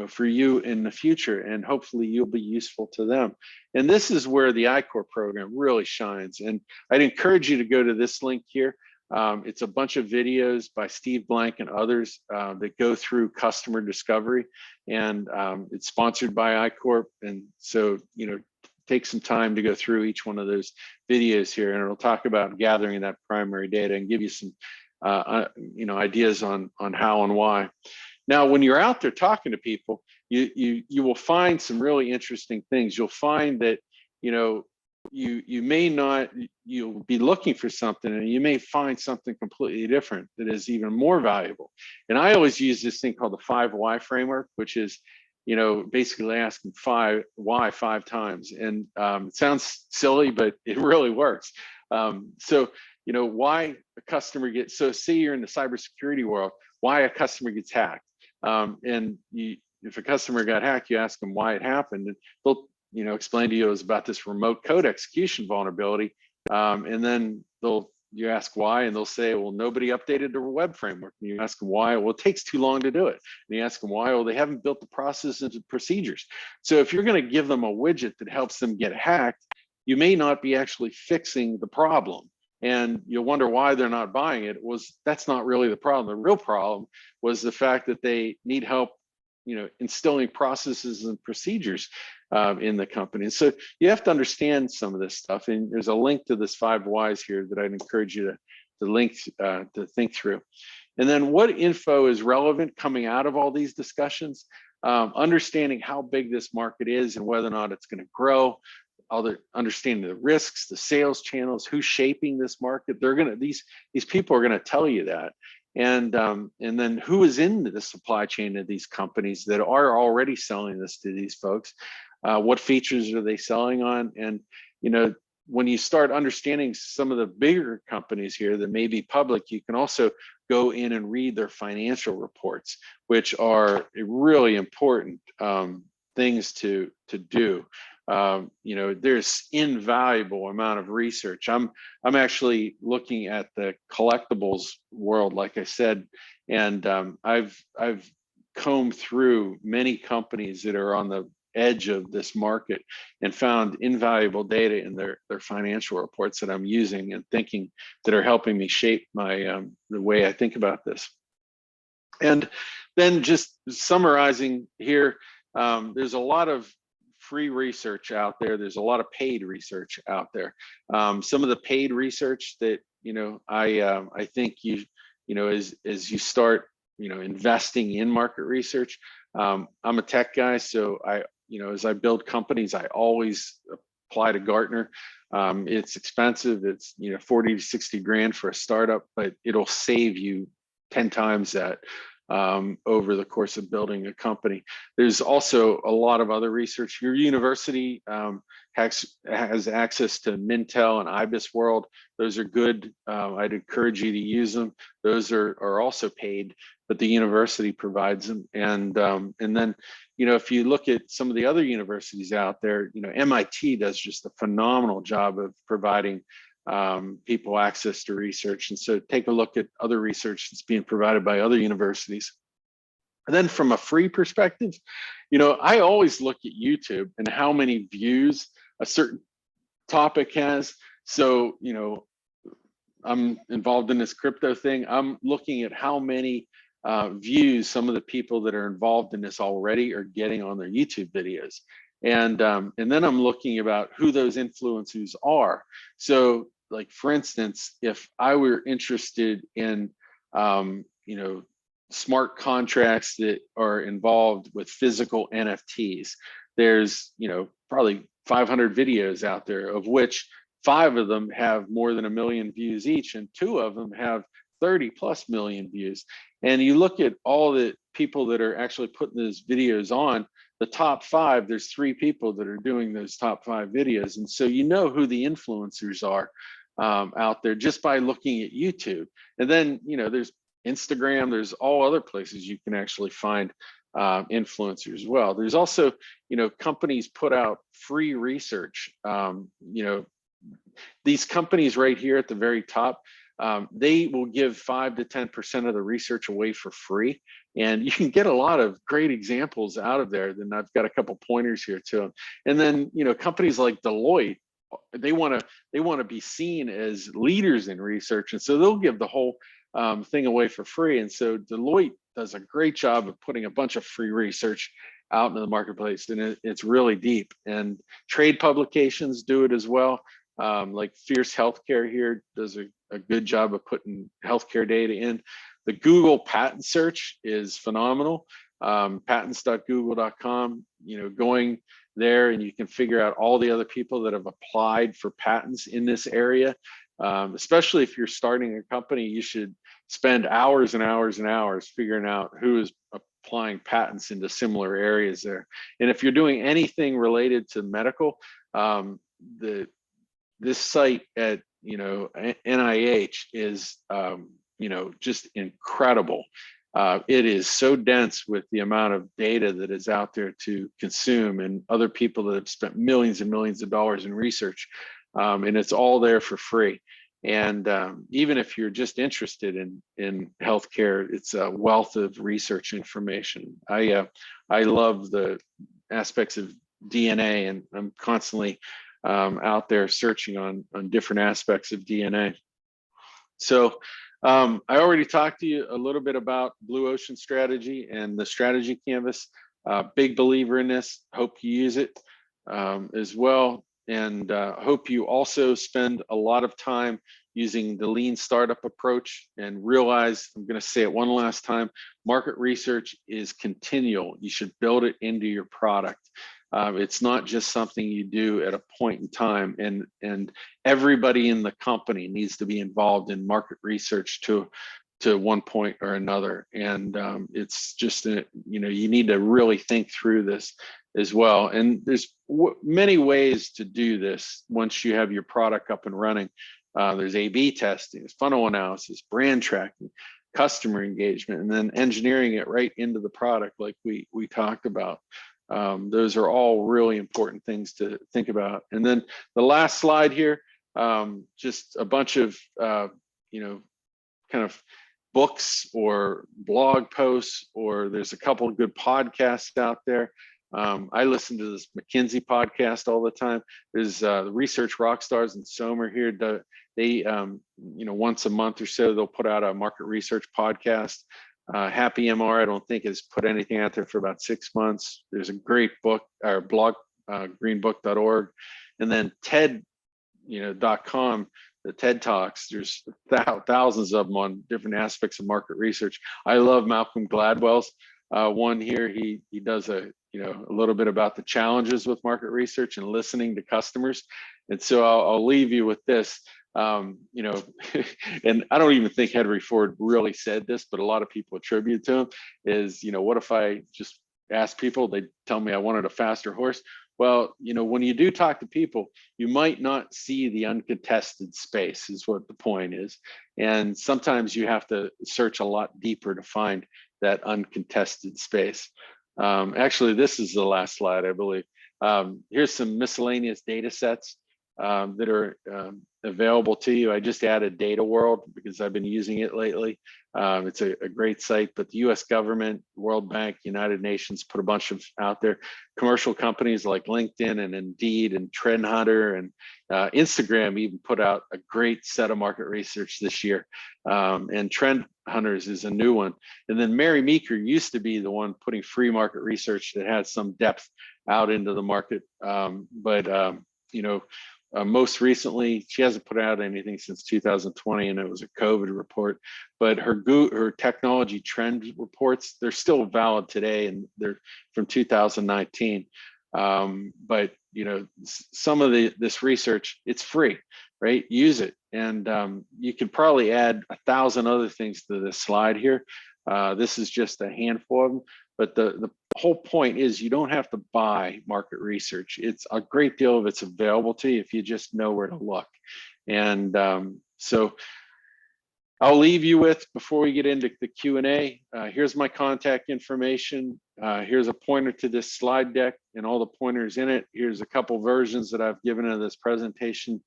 for you in the future, and hopefully you'll be useful to them. And this is where the I-Corps program really shines. And I'd encourage you to go to this link here. It's a bunch of videos by Steve Blank and others that go through customer discovery, and it's sponsored by I-Corps. And so, take some time to go through each one of those videos here, and it'll talk about gathering that primary data and give you some ideas on how and why. Now, when you're out there talking to people, you will find some really interesting things. You'll find that you'll be looking for something, and you may find something completely different that is even more valuable. And I always use this thing called the 5 why framework, which is basically asking why 5 times. And it sounds silly, but it really works. So why a customer gets, so say you're in the cybersecurity world, why a customer gets hacked. And if a customer got hacked, you ask them why it happened, and they'll explain to you it was about this remote code execution vulnerability. And then you ask why, and they'll say, well, nobody updated the web framework. And you ask them why, well, it takes too long to do it. And you ask them why, well, they haven't built the processes and procedures. So if you're going to give them a widget that helps them get hacked, you may not be actually fixing the problem. And you'll wonder why they're not buying it. That's not really the problem. The real problem was the fact that they need help instilling processes and procedures in the company. And so you have to understand some of this stuff. And there's a link to this 5 whys here that I'd encourage you to think through. And then what info is relevant coming out of all these discussions, understanding how big this market is and whether or not it's going to grow, understanding the risks, the sales channels, who's shaping this market. These people are going to tell you that. And then who is in the supply chain of these companies that are already selling this to these folks? What features are they selling on? And when you start understanding some of the bigger companies here that may be public, you can also go in and read their financial reports, which are really important things to do. There's invaluable amount of research. I'm actually looking at the collectibles world, like I said, and I've combed through many companies that are on the edge of this market and found invaluable data in their financial reports that I'm using and thinking that are helping me shape my the way I think about this. And then just summarizing here, there's a lot of free research out there. There's a lot of paid research out there. Some of the paid research that I think as you start investing in market research. I'm a tech guy, so as I build companies, I always apply to Gartner. It's expensive. It's 40 to 60 grand for a startup, but it'll save you 10 times that over the course of building a company. There's also a lot of other research. Your university has access to Mintel and IBIS World. Those are good. I'd encourage you to use them. Those are also paid, but the university provides them. And then if you look at some of the other universities out there, MIT does just a phenomenal job of providing people access to research. And so take a look at other research that's being provided by other universities. And then from a free perspective, I always look at YouTube and how many views a certain topic has. So, I'm involved in this crypto thing. I'm looking at how many views some of the people that are involved in this already are getting on their YouTube videos. And then I'm looking about who those influencers are. So like, for instance, if I were interested in, smart contracts that are involved with physical NFTs, there's, probably 500 videos out there, of which 5 of them have more than 1 million views each, and 2 of them have 30+ million views. And you look at all the people that are actually putting those videos on, the top 5, there's 3 people that are doing those top 5 videos. And so who the influencers are out there just by looking at YouTube. And then, there's Instagram, there's all other places you can actually find influencers as well. There's also, companies put out free research. These companies right here at the very top, they will give 5 to 10% of the research away for free. And you can get a lot of great examples out of there. Then I've got a couple pointers here to them. And then, companies like Deloitte, they want to be seen as leaders in research. And so they'll give the whole thing away for free. And so Deloitte does a great job of putting a bunch of free research out into the marketplace, and it's really deep. And trade publications do it as well. Like Fierce Healthcare here does a good job of putting healthcare data in. The Google patent search is phenomenal. Patents.google.com, going there and you can figure out all the other people that have applied for patents in this area. Especially if you're starting a company, you should spend hours and hours and hours figuring out who is applying patents into similar areas there. And if you're doing anything related to medical, this site at NIH is just incredible. It is so dense with the amount of data that is out there to consume, and other people that have spent millions and millions of dollars in research, and it's all there for free. And even if you're just interested in healthcare, it's a wealth of research information. I love the aspects of DNA, and I'm constantly out there searching on different aspects of DNA. So I already talked to you a little bit about Blue Ocean Strategy and the strategy canvas. Big believer in this. Hope you use it as well. And hope you also spend a lot of time using the lean startup approach and realize, I'm going to say it one last time, market research is continual. You should build it into your product. It's not just something you do at a point in time, and everybody in the company needs to be involved in market research to one point or another. And it's just, you need to really think through this as well. And there's many ways to do this once you have your product up and running. There's A/B testing, there's funnel analysis, brand tracking, customer engagement, and then engineering it right into the product like we talked about. Those are all really important things to think about. And then the last slide here, just a bunch of, kind of books or blog posts, or there's a couple of good podcasts out there. I listen to this McKinsey podcast all the time. There's the Research Rockstars and Somer here. They, once a month or so, they'll put out a market research podcast. Happy MR, I don't think has put anything out there for about 6 months. There's a great book or blog, greenbook.org, and then TED.com, the TED Talks. There's thousands of them on different aspects of market research. I love Malcolm Gladwell's one here. He does a little bit about the challenges with market research and listening to customers. And so I'll leave you with this. And I don't even think Henry Ford really said this, but a lot of people attribute to him is, what if I just ask people, they tell me I wanted a faster horse. Well, when you do talk to people, you might not see the uncontested space is what the point is. And sometimes you have to search a lot deeper to find that uncontested space. Actually, this is the last slide, I believe. Here's some miscellaneous data sets that are available to you. I just added Data World because I've been using it lately. It's a great site, but the US government, World Bank, United Nations put a bunch of out there. Commercial companies like LinkedIn and Indeed and Trend Hunter and Instagram even put out a great set of market research this year. And Trend Hunters is a new one. And then Mary Meeker used to be the one putting free market research that had some depth out into the market. Most recently, she hasn't put out anything since 2020, and it was a COVID report. But her technology trend reports, they're still valid today, and they're from 2019. But some of this research, it's free, right? Use it, and you can probably add 1,000 other things to this slide here. This is just a handful of them, but the whole point is you don't have to buy market research. It's a great deal of it's available to you if you just know where to look. And so I'll leave you with, before we get into the Q&A, here's my contact information. Here's a pointer to this slide deck and all the pointers in it. Here's a couple versions that I've given of this presentation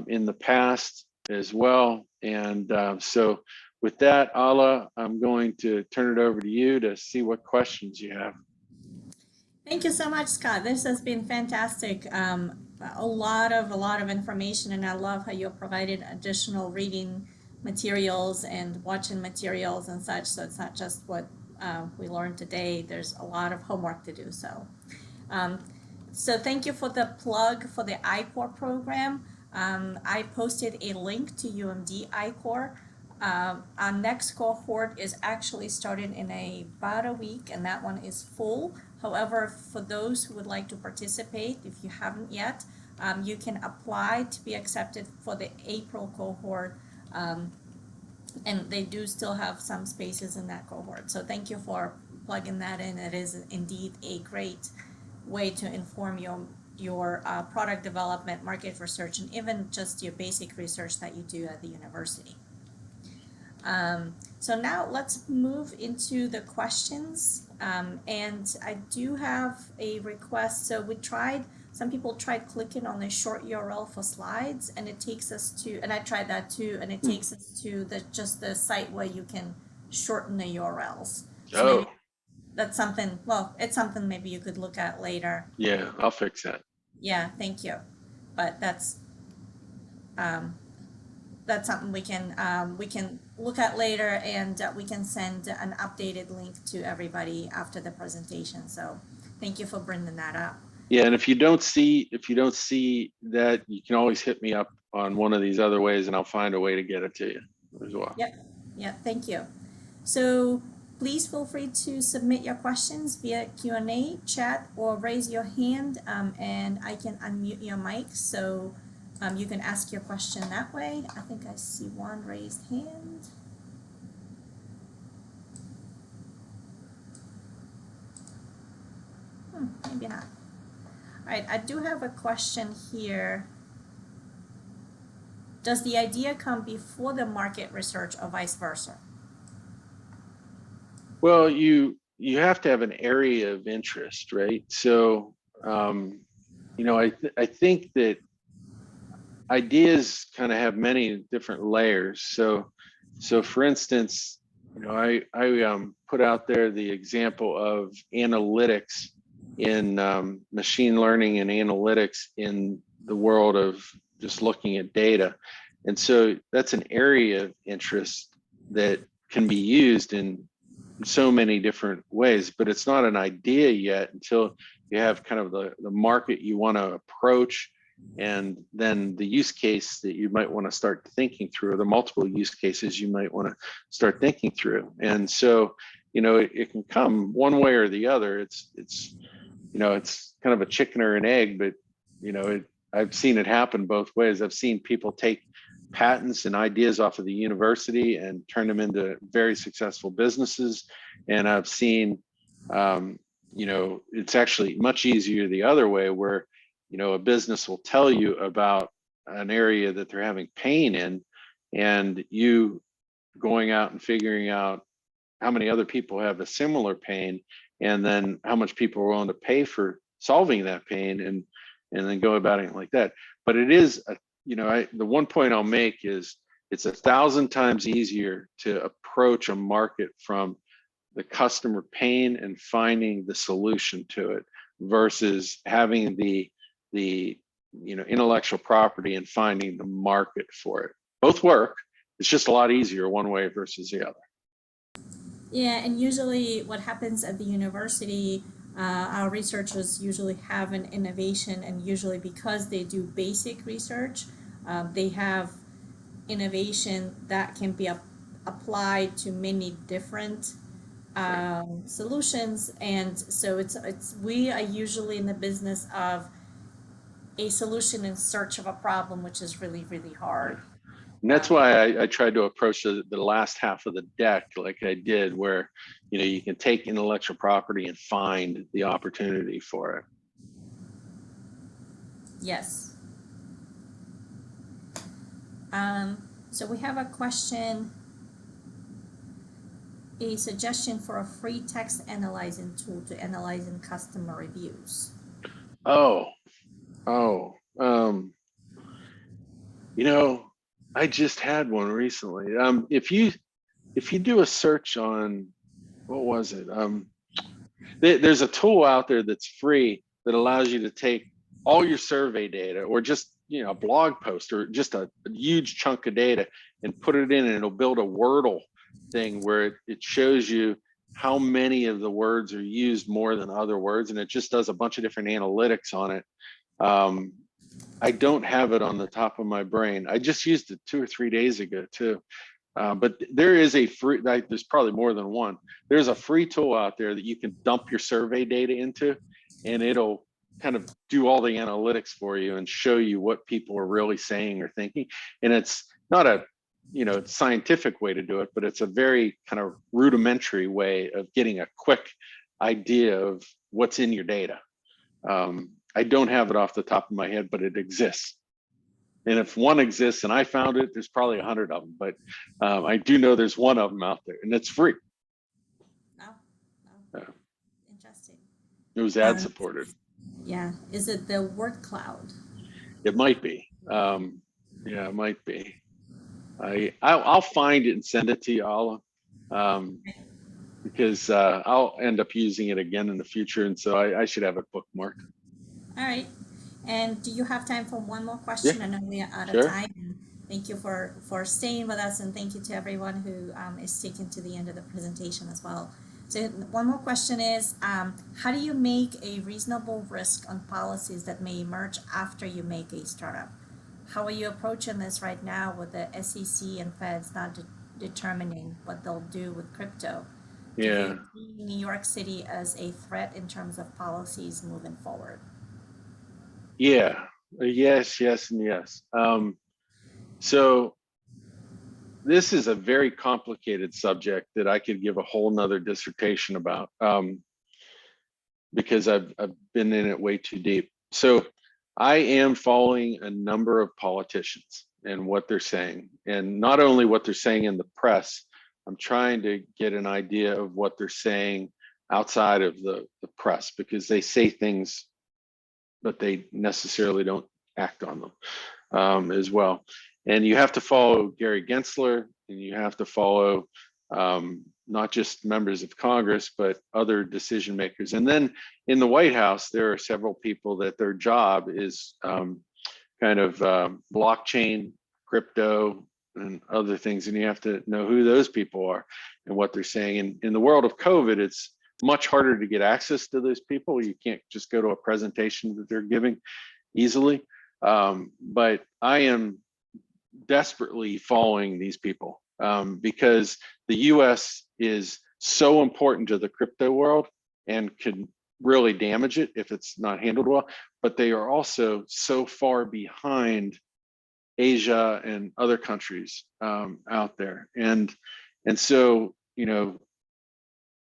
in the past as well. And so with that, Ala, I'm going to turn it over to you to see what questions you have. Thank you so much, Scott. This has been fantastic. A lot of information, and I love how you provided additional reading materials and watching materials and such. So it's not just what we learned today. There's a lot of homework to do. So thank you for the plug for the I-Core program. I posted a link to UMD I-Core. Our next cohort is actually starting in about a week, and that one is full. However, for those who would like to participate, if you haven't yet, you can apply to be accepted for the April cohort, and they do still have some spaces in that cohort. So thank you for plugging that in. It is indeed a great way to inform your product development, market research, and even just your basic research that you do at the university. So now let's move into the questions. And I do have a request. So some people tried clicking on the short URL for slides, and it takes us to, and I tried that too, and it takes us to just the site where you can shorten the URLs. So maybe that's something, it's something maybe you could look at later. Yeah, I'll fix that. Yeah, thank you. But that's something we can look at later, and we can send an updated link to everybody after the presentation. So thank you for bringing that up. Yeah, and if you don't see that, you can always hit me up on one of these other ways, and I'll find a way to get it to you as well. Yep. Yeah, thank you. So please feel free to submit your questions via Q&A, chat, or raise your hand, and I can unmute your mic so you can ask your question that way. I think I see one raised hand. Maybe not. All right, I do have a question here. Does the idea come before the market research or vice versa? Well, you have to have an area of interest, right? So, I think that ideas kind of have many different layers. So for instance, I put out there the example of analytics in machine learning and analytics in the world of just looking at data. And so that's an area of interest that can be used in so many different ways, but it's not an idea yet until you have kind of the market you want to approach, and then the use case that you might want to start thinking through, or the multiple use cases you might want to start thinking through. And so, it can come one way or the other. It's kind of a chicken or an egg, but I've seen it happen both ways. I've seen people take patents and ideas off of the university and turn them into very successful businesses. And I've seen, it's actually much easier the other way, where, a business will tell you about an area that they're having pain in, and you going out and figuring out how many other people have a similar pain, and then how much people are willing to pay for solving that pain, and then go about it like that. But it is the one point I'll make is it's 1,000 times easier to approach a market from the customer pain and finding the solution to it, versus having the intellectual property and finding the market for it. Both work. It's just a lot easier one way versus the other. Yeah, and usually what happens at the university, our researchers usually have an innovation, and usually because they do basic research, they have innovation that can be applied to many different solutions. And so we are usually in the business of a solution in search of a problem, which is really, really hard. And that's why I tried to approach the last half of the deck like I did, where you can take intellectual property and find the opportunity for it. Yes. So we have a question, a suggestion for a free text analyzing tool to analyzing customer reviews. I just had one recently. If you do a search on, what was it? There's a tool out there that's free that allows you to take all your survey data, or just a blog post, or just a huge chunk of data, and put it in, and it'll build a Wordle thing where it shows you how many of the words are used more than other words, and it just does a bunch of different analytics on it. I don't have it on the top of my brain. I just used it 2 or 3 days ago too. But there is a free, there's probably more than one. There's a free tool out there that you can dump your survey data into, and it'll kind of do all the analytics for you and show you what people are really saying or thinking. And it's not a scientific way to do it, but it's a very kind of rudimentary way of getting a quick idea of what's in your data. I don't have it off the top of my head, but it exists. And if one exists and I found it, there's probably 100 of them, but I do know there's one of them out there, and it's free. Interesting. It was ad supported. Yeah. Is it the word cloud? It might be. Yeah, it might be. I'll find it and send it to you all, because I'll end up using it again in the future, and so I should have it bookmarked. All right. And do you have time for one more question? Yeah. I know we are out Sure. of time. Thank you for staying with us, and thank you to everyone who is sticking to the end of the presentation as well. So one more question is, how do you make a reasonable risk on policies that may emerge after you make a startup? How are you approaching this right now with the SEC and Feds not determining what they'll do with crypto? Do you Yeah, see New York City as a threat in terms of policies moving forward? yeah, yes, yes, and yes. So this is a very complicated subject that I could give a whole nother dissertation about, because I've been in it way too deep. So I am following a number of politicians and what they're saying, and not only what they're saying in the press. I'm trying to get an idea of what they're saying outside of the press, because they say things, but they necessarily don't act on them, as well. And you have to follow Gary Gensler, and you have to follow, not just members of Congress, but other decision makers. And then in the White House, there are several people that their job is, kind of, blockchain, crypto, and other things. And you have to know who those people are and what they're saying. And in the world of COVID, it's much harder to get access to those people. You can't just go to a presentation that they're giving easily. But I am desperately following these people, because the US is so important to the crypto world and could really damage it if it's not handled well. But they are also so far behind Asia and other countries, out there. And so,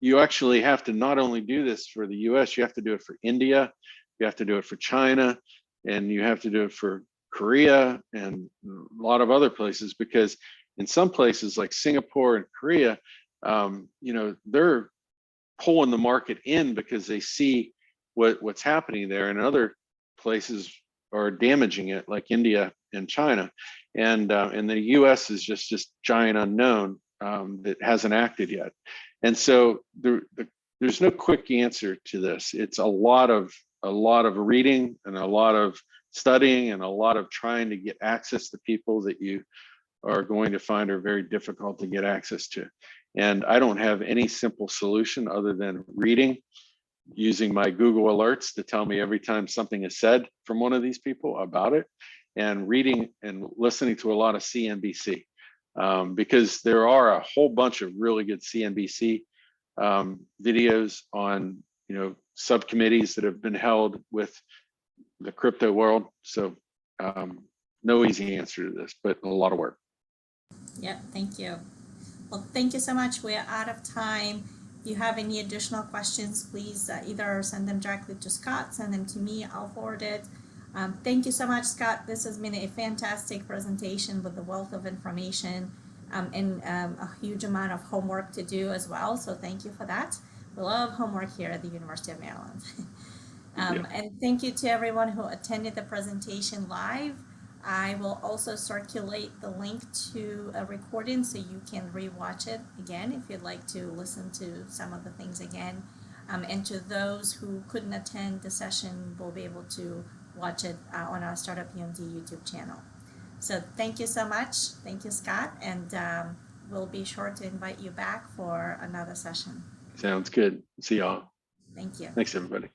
you actually have to not only do this for the US, you have to do it for India, you have to do it for China, and you have to do it for Korea and a lot of other places, because in some places like Singapore and Korea, they're pulling the market in because they see what's happening there, and other places are damaging it, like India and China. And the US is just giant unknown, that hasn't acted yet. And so there's no quick answer to this. It's a lot of reading and a lot of studying and a lot of trying to get access to people that you are going to find are very difficult to get access to. And I don't have any simple solution other than reading, using my Google alerts to tell me every time something is said from one of these people about it, and reading and listening to a lot of CNBC, because there are a whole bunch of really good CNBC, videos on, subcommittees that have been held with the crypto world. So, no easy answer to this, but a lot of work. Yep, thank you. Well, thank you so much. We're out of time. If you have any additional questions, please either send them directly to Scott, send them to me, I'll forward it. Thank you so much, Scott. This has been a fantastic presentation with a wealth of information, and a huge amount of homework to do as well. So thank you for that. We love homework here at the University of Maryland. Yeah. And thank you to everyone who attended the presentation live. I will also circulate the link to a recording so you can rewatch it again if you'd like to listen to some of the things again. And to those who couldn't attend the session, will be able to watch it on our Startup UMD YouTube channel. So thank you so much. Thank you, Scott. And we'll be sure to invite you back for another session. Sounds good. See y'all. Thank you. Thanks, everybody.